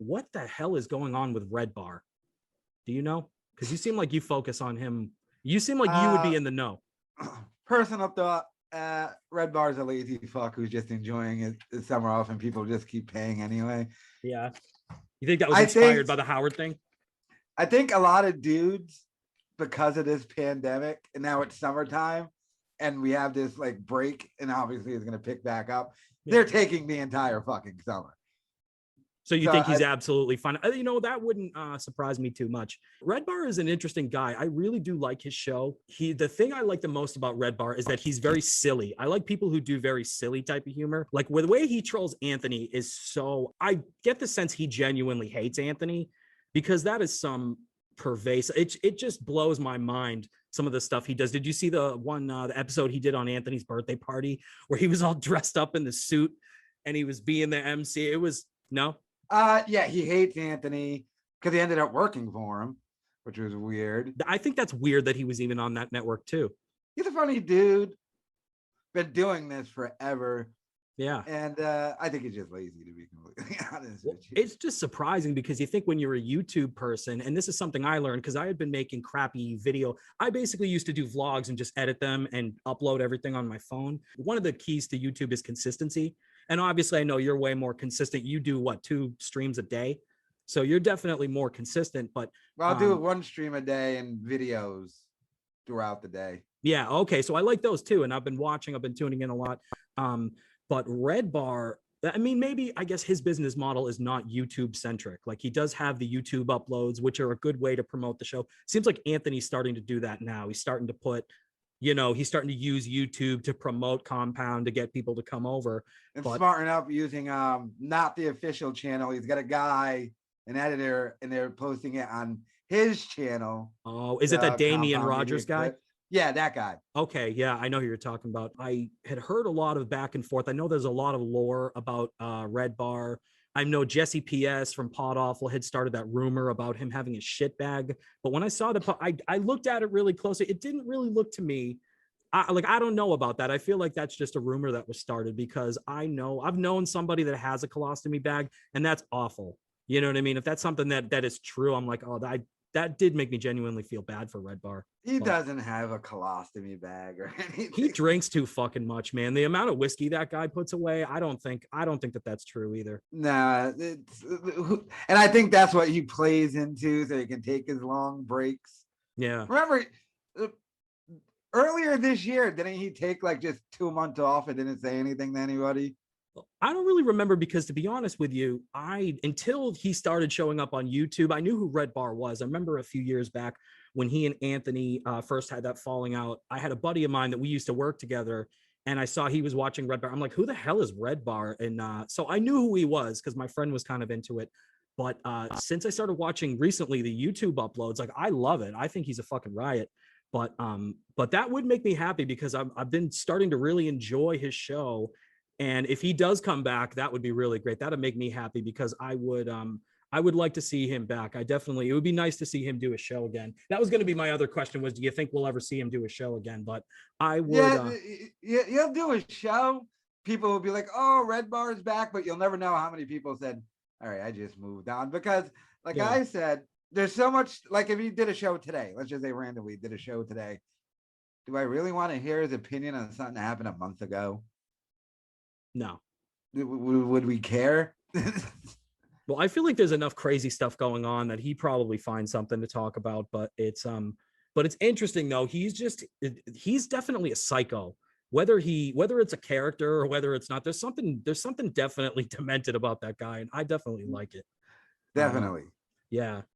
what the hell is going on with Redbar? Do you know? Because you seem like you focus on him. You seem like you would be in the know. Personal thought, Redbar's a lazy fuck who's just enjoying his summer off, and people just keep paying anyway. Yeah. You think that was inspired by the Howard thing? I think a lot of dudes, because of this pandemic, and now it's summertime, and we have this like break, and obviously it's going to pick back up. Yeah. They're taking the entire fucking summer. So you think he's absolutely fine? You know, that wouldn't surprise me too much. Redbar is an interesting guy. I really do like his show. The thing I like the most about Redbar is that he's very silly. I like people who do very silly type of humor. Like the way he trolls Anthony is so, I get the sense he genuinely hates Anthony, because that is some pervasive, it just blows my mind, some of the stuff he does. Did you see the episode he did on Anthony's birthday party where he was all dressed up in the suit and he was being the MC? It was, no? Yeah, he hates Anthony because he ended up working for him, which was weird. I think that's weird that he was even on that network too. He's a funny dude. Been doing this forever. Yeah. And I think he's just lazy, to be completely honest with you. It's just surprising because you think when you're a YouTube person, and this is something I learned because I had been making crappy video. I basically used to do vlogs and just edit them and upload everything on my phone. One of the keys to YouTube is consistency. And obviously I know you're way more consistent. You do what, 2 streams a day? So you're definitely more consistent, but I'll do 1 stream a day and videos throughout the day. Yeah. Okay. So I like those too. And I've been tuning in a lot. But Redbar, I mean, maybe, I guess his business model is not YouTube centric. Like he does have the YouTube uploads, which are a good way to promote the show. Seems like Anthony's starting to do that now. He's starting to put, he's starting to use YouTube to promote Compound to get people to come over. And smarten up using not the official channel. He's got a guy, an editor, and they're posting it on his channel. Oh, is it that Damian Rogers guy? Yeah, that guy. Okay, yeah, I know who you're talking about. I had heard a lot of back and forth. I know there's a lot of lore about Redbar. I know Jesse P.S. from Pod Awful had started that rumor about him having a shit bag. But when I saw I looked at it really closely. It didn't really look to me. I don't know about that. I feel like that's just a rumor that was started because I've known somebody that has a colostomy bag, and that's awful. You know what I mean? If that's something that is true, I'm like, oh, that did make me genuinely feel bad for Redbar. He doesn't have a colostomy bag or anything. He drinks too fucking much, man. The amount of whiskey that guy puts away, I don't think that that's true either. Nah, and I think that's what he plays into, so he can take his long breaks. Yeah. Remember, earlier this year, didn't he take like just 2 months off and didn't say anything to anybody? I don't really remember because, to be honest with you, until he started showing up on YouTube, I knew who Redbar was. I remember a few years back when he and Anthony first had that falling out. I had a buddy of mine that we used to work together, and I saw he was watching Redbar. I'm like, who the hell is Redbar? And so I knew who he was because my friend was kind of into it. But since I started watching recently the YouTube uploads, like I love it. I think he's a fucking riot. But that would make me happy because I've been starting to really enjoy his show. And if he does come back, that would be really great. That'd make me happy because I would like to see him back. It would be nice to see him do a show again. That was going to be my other question was, do you think we'll ever see him do a show again? But I would. Yeah, he'll do a show. People will be like, oh, Redbar is back, but you'll never know how many people said, all right, I just moved on. Because like I said, there's so much, like if he did a show today, let's just say randomly did a show today. Do I really want to hear his opinion on something that happened a month ago? No. Would we care? Well, I feel like there's enough crazy stuff going on that he probably finds something to talk about, but it's interesting though. He's definitely a psycho. Whether it's a character or whether it's not, there's something definitely demented about that guy, and I definitely like it. Definitely. Yeah.